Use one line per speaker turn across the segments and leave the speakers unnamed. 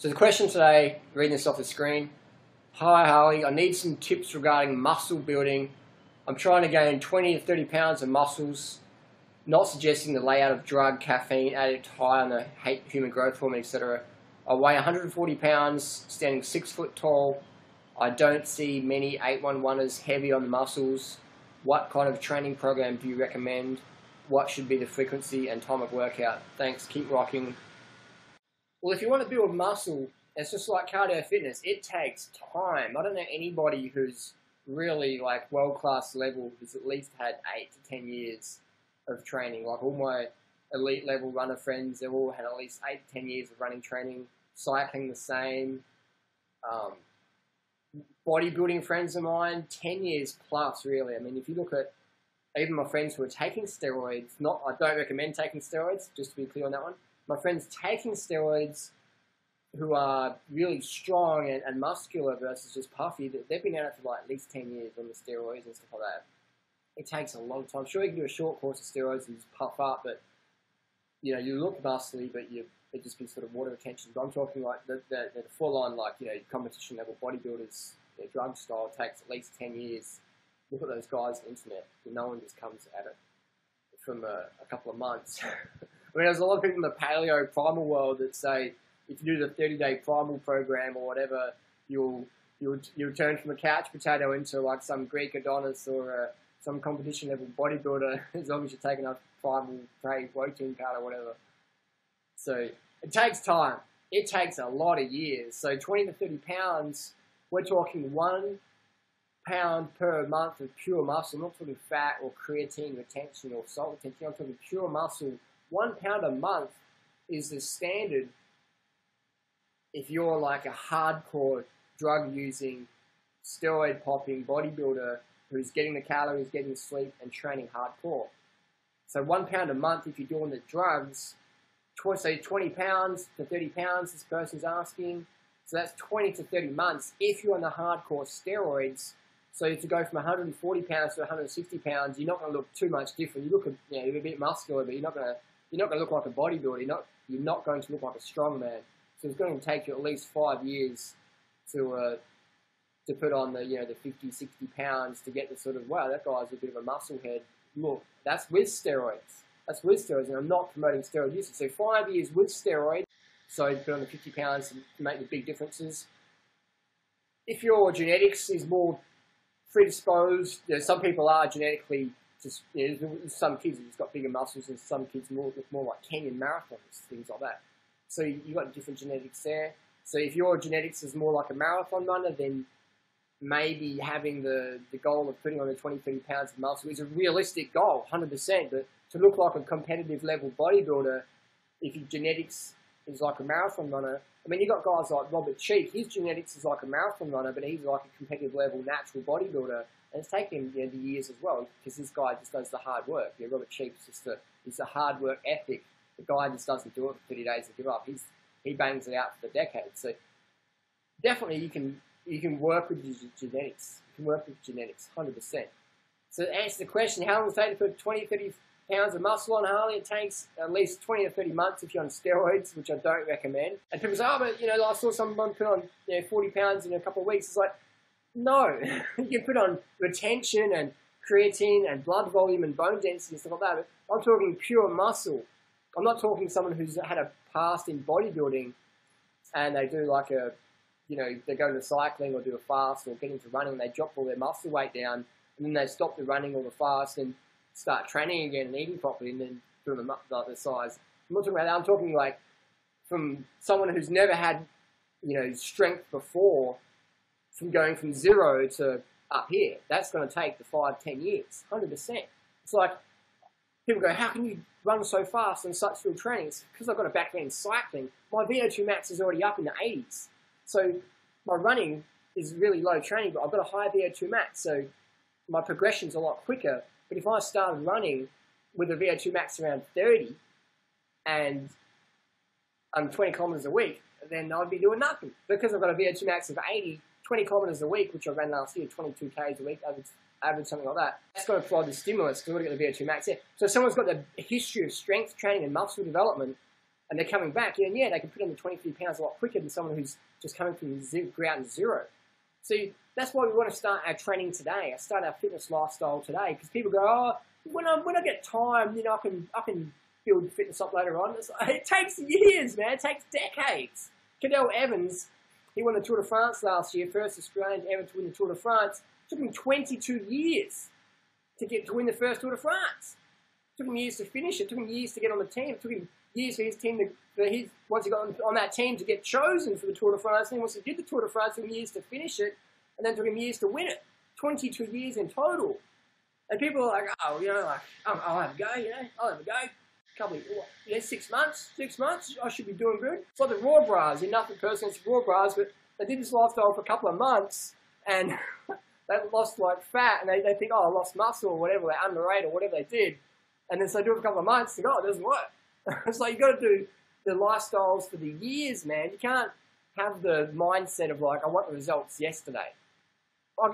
So the question today, reading this off the screen. Hi Harley, I need some tips regarding muscle building. I'm trying to gain 20 to 30 pounds of muscles, not suggesting the layout of drug, caffeine, addict high on the human growth hormone, etc. I weigh 140 pounds, standing 6 foot tall. I don't see many 811ers heavy on the muscles. What kind of training program do you recommend? What should be the frequency and time of workout? Thanks, keep rocking. Well, if you want to build muscle, it's just like cardio fitness. It takes time. I don't know anybody who's really like world-class level who's at least had 8 to 10 years of training. Like all my elite level runner friends, they've all had at least 8 to 10 years of running training, cycling the same. Bodybuilding friends of mine, 10 years plus really. I mean, if you look at even my friends who are taking steroids, I don't recommend taking steroids, just to be clear on that one. My friends taking steroids who are really strong and muscular versus just puffy, they've been at it for like at least 10 years on the steroids and stuff like that. It takes a long time. Sure, you can do a short course of steroids and just puff up, but you know, you look muscly, but it just be sort of water retention. But I'm talking like the full-on, like, you know, competition level bodybuilders, drug style takes at least 10 years. Look at those guys on the internet. No one just comes at it from a couple of months. I mean, there's a lot of people in the paleo primal world that say if you do the 30-day primal program or whatever, you'll turn from a couch potato into like some Greek Adonis or some competition level bodybuilder as long as you're taking a primal protein powder or whatever. So it takes time. It takes a lot of years. So 20 to 30 pounds, we're talking 1 pound per month of pure muscle. I'm not talking fat or creatine retention or salt retention. I'm talking pure muscle. 1 pound a month is the standard if you're like a hardcore drug-using, steroid-popping bodybuilder who's getting the calories, getting the sleep, and training hardcore. So 1 pound a month if you're doing the drugs, say 20 pounds to 30 pounds this person's asking. So that's 20 to 30 months if you're on the hardcore steroids. So if you go from 140 pounds to 160 pounds, you're not going to look too much different. You look, you're a bit muscular, but you're not going to look like a bodybuilder. You're not going to look like a strong man. So it's going to take you at least 5 years to put on the 50, 60 pounds to get the sort of, wow, that guy's a bit of a muscle head look. That's with steroids. That's with steroids, and I'm not promoting steroid usage. So 5 years with steroids, so put on the 50 pounds to make the big differences. If your genetics is more predisposed, some people are genetically just, some kids have just got bigger muscles and some kids look more like Kenyan marathons, things like that. So you've got different genetics there. So if your genetics is more like a marathon runner, then maybe having the goal of putting on the 20, 30 pounds of muscle is a realistic goal, 100%. But to look like a competitive level bodybuilder, if your genetics is like a marathon runner, I mean, you've got guys like Robert Cheek. His genetics is like a marathon runner, but he's like a competitive level natural bodybuilder. And it's taken him the years as well, because this guy just does the hard work. Robert Cheek's just a hard work ethic. The guy just doesn't do it for 30 days and give up. He bangs it out for the decades. So definitely you can work with your genetics. You can work with genetics, 100%. So to answer the question, how long does it take to put 20, 30 pounds of muscle on, Harley? It takes at least 20 to 30 months if you're on steroids, which I don't recommend. And people say, oh, but I saw someone put on 40 pounds in a couple of weeks. It's like, no. You can put on retention and creatine and blood volume and bone density and stuff like that. But I'm talking pure muscle. I'm not talking someone who's had a past in bodybuilding and they do like they go into cycling or do a fast or get into running and they drop all their muscle weight down and then they stop the running or the fast and start training again and eating properly and then put them up the size. I'm not talking about that. I'm talking like from someone who's never had, strength before, from going from 0 to up here. That's going to take the 5, 10 years, 100%. It's like, people go, how can you run so fast on such field training? It's because I've got a background in cycling. My VO2 max is already up in the 80s. So my running is really low training, but I've got a high VO2 max. So my progression's a lot quicker. But if I started running with a VO2 max around 30 and I'm 20 kilometers a week, then I'd be doing nothing. Because I've got a VO2 max of 80, 20 kilometers a week, which I ran last year, 22 Ks a week, average something like that. That's going to provide the stimulus because we're going to get the VO2 max in. So if someone's got the history of strength training and muscle development, and they're coming back, yeah, they can put on the 23 pounds a lot quicker than someone who's just coming from ground zero. So that's why we want to start our training today. Start our fitness lifestyle today, because people go, oh, when I get time, you know, I can build fitness up later on. It takes years, man. It takes decades. Cadel Evans, he won the Tour de France last year, first Australian ever to win the Tour de France. It took him 22 years to win the first Tour de France. It took him years to finish it. It took him years to get on the team. It took him years for his team once he got on that team to get chosen for the Tour de France. And then once he did the Tour de France, it took him years to finish it, and then it took him years to win it. 22 years in total. And people are like, oh, you know, like, I'll have a go, you know, I'll have a go. Couple of, you know, 6 months, I should be doing good. It's like the Raw Bras. You're nothing personal against Raw Bras, but they did this lifestyle for a couple of months, and they lost, like, fat, and they think, oh, I lost muscle or whatever, they underate or whatever they did. And then so they do it for a couple of months, and oh, it doesn't work. It's like, you got to do the lifestyles for the years, man. You can't have the mindset of, like, I want the results yesterday.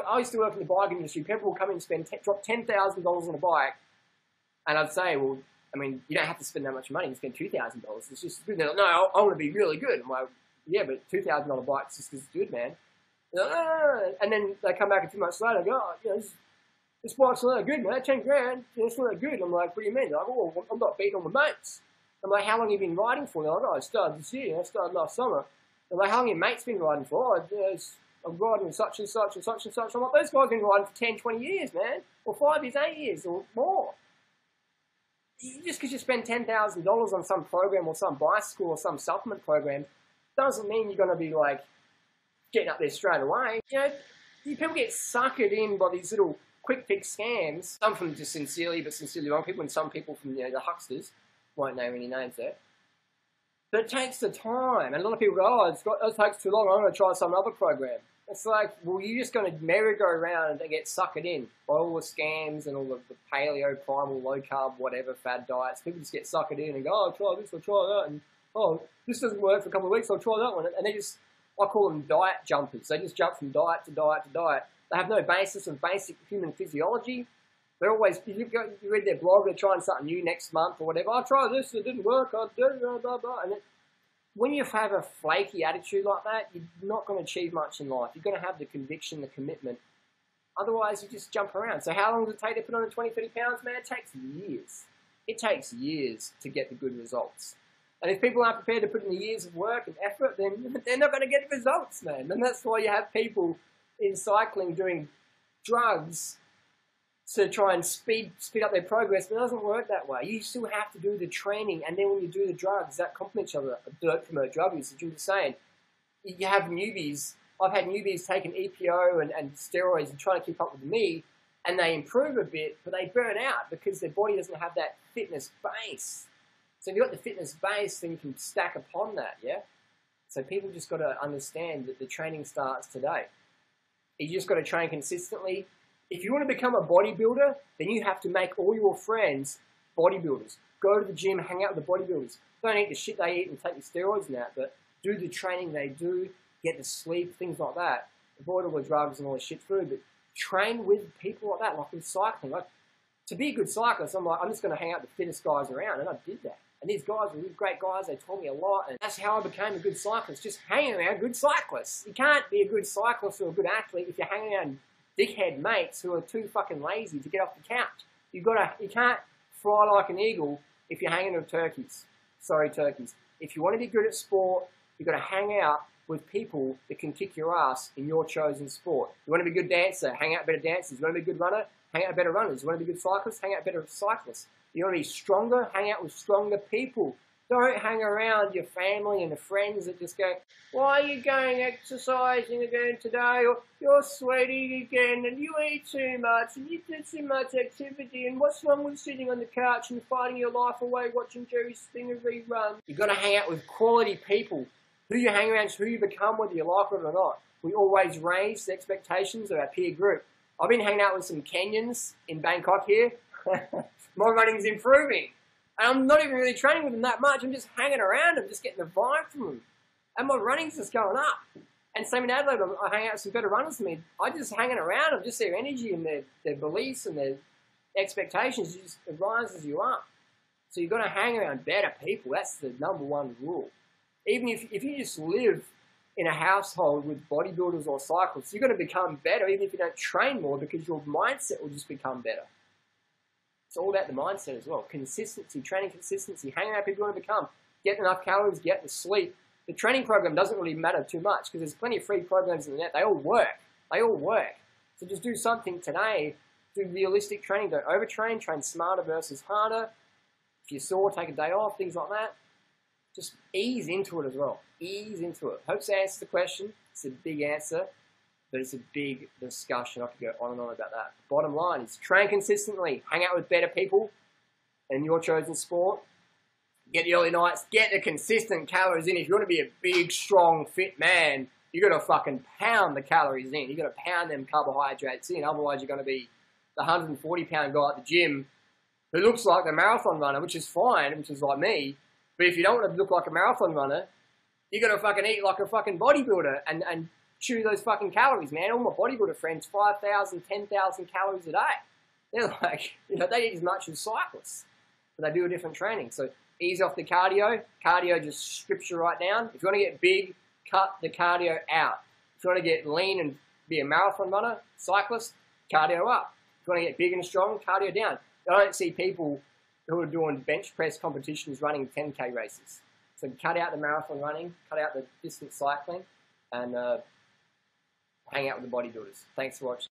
I used to work in the bike industry. People would come in and drop $10,000 on a bike, and I'd say, well, I mean, you don't have to spend that much money. You spend $2,000. It's just good. They're like, no, I want to be really good. I'm like, yeah, but $2,000 bike's just as good, man. And then they come back a few months later and go, oh, you know, this bike's not that good, man. 10 grand, it's not that good. I'm like, what do you mean? They're like, oh, I'm not beating all my mates. I'm like, how long have you been riding for? They're like, oh, I started this year. I started last summer. They're like, how long have your mates been riding for? Oh, I'm riding with such and such and such and such. I'm like, those guys have been riding for 10, 20 years, man. Or 5 years, 8 years, or more. Just because you spend $10,000 on some program or some bicycle or some supplement program doesn't mean you're going to be, like, getting up there straight away. You know, people get suckered in by these little quick fix scams. Some from just sincerely wrong people, and some people from, you know, the hucksters. Won't name any names there. But it takes the time. And a lot of people go, oh, it takes too long. I'm going to try some other program. It's like, well, you're just going to merry-go-round and get suckered in by all the scams and all the paleo, primal, low-carb, whatever, fad diets. People just get suckered in and go, oh, I'll try this, I'll try that. And, oh, this doesn't work for a couple of weeks, I'll try that one. And they just, I call them diet jumpers. They just jump from diet to diet to diet. They have no basis of basic human physiology. They're always, you read their blog, they're trying something new next month or whatever. I'll try this, it didn't work, I'll do it, blah, blah, blah. And when you have a flaky attitude like that, you're not going to achieve much in life. You're going to have the conviction, the commitment. Otherwise, you just jump around. So how long does it take to put on the 20, 30 pounds, man? It takes years. It takes years to get the good results. And if people aren't prepared to put in the years of work and effort, then they're not going to get the results, man. And that's why you have people in cycling doing drugs to try and speed up their progress, but it doesn't work that way. You still have to do the training, and then when you do the drugs, that complement each other. Don't promote drug use, as you were saying. You have newbies. I've had newbies taking EPO and steroids and trying to keep up with me, and they improve a bit, but they burn out because their body doesn't have that fitness base. So if you've got the fitness base, then you can stack upon that, yeah? So people just got to understand that the training starts today. You just got to train consistently. If you want to become a bodybuilder, then you have to make all your friends bodybuilders. Go to the gym, hang out with the bodybuilders. Don't eat the shit they eat and take the steroids and that, but do the training they do, get the sleep, things like that. Avoid all the drugs and all the shit food, but train with people like that, like with cycling. Like, to be a good cyclist, I'm like, I'm just going to hang out with the fittest guys around, and I did that. And these guys were really great guys, they taught me a lot, and that's how I became a good cyclist, just hanging around good cyclists. You can't be a good cyclist or a good athlete if you're hanging around dickhead mates who are too fucking lazy to get off the couch. You can't fly like an eagle if you're hanging with turkeys. Sorry, turkeys. If you want to be good at sport, you've got to hang out with people that can kick your ass in your chosen sport. You want to be a good dancer, hang out with better dancers. You want to be a good runner, hang out with better runners. You want to be a good cyclist, hang out with better cyclists. You want to be stronger, hang out with stronger people. Don't hang around your family and the friends that just go, why are you going exercising again today? Or you're sweating again and you eat too much and you did too much activity and what's wrong with sitting on the couch and fighting your life away watching Jerry Springer rerun? You've got to hang out with quality people. Who you hang around is who you become, whether you like it or not. We always raise the expectations of our peer group. I've been hanging out with some Kenyans in Bangkok here. My running's improving. And I'm not even really training with them that much. I'm just hanging around them, just getting the vibe from them. And my running's just going up. And same in Adelaide, I hang out with some better runners than me. I just hanging around them, just their energy and their beliefs and their expectations, it rises you up. So you've got to hang around better people. That's the #1 rule. Even if you just live in a household with bodybuilders or cyclists, you're going to become better even if you don't train more, because your mindset will just become better. It's all about the mindset as well. Consistency, training consistency, hang around people you want to become. Get enough calories, get the sleep. The training program doesn't really matter too much because there's plenty of free programs in the net. They all work. They all work. So just do something today. Do realistic training. Don't overtrain. Train smarter versus harder. If you're sore, take a day off, things like that. Just ease into it as well. Ease into it. Hope that answers the question. It's a big answer, but it's a big discussion. I could go on and on about that. Bottom line is train consistently. Hang out with better people in your chosen sport. Get the early nights. Get the consistent calories in. If you want to be a big, strong, fit man, you got to fucking pound the calories in. You got to pound them carbohydrates in. Otherwise, you're going to be the 140-pound guy at the gym who looks like the marathon runner, which is fine, which is like me. But if you don't want to look like a marathon runner, you got to fucking eat like a fucking bodybuilder and chew those fucking calories, man. All my bodybuilder friends, 5,000, 10,000 calories a day. They're like, you know, they eat as much as cyclists, but they do a different training. So ease off the cardio. Cardio just strips you right down. If you want to get big, cut the cardio out. If you want to get lean and be a marathon runner, cyclist, cardio up. If you want to get big and strong, cardio down. I don't see people who are doing bench press competitions running 10K races. So cut out the marathon running, cut out the distance cycling, and hang out with the bodybuilders. Thanks for watching.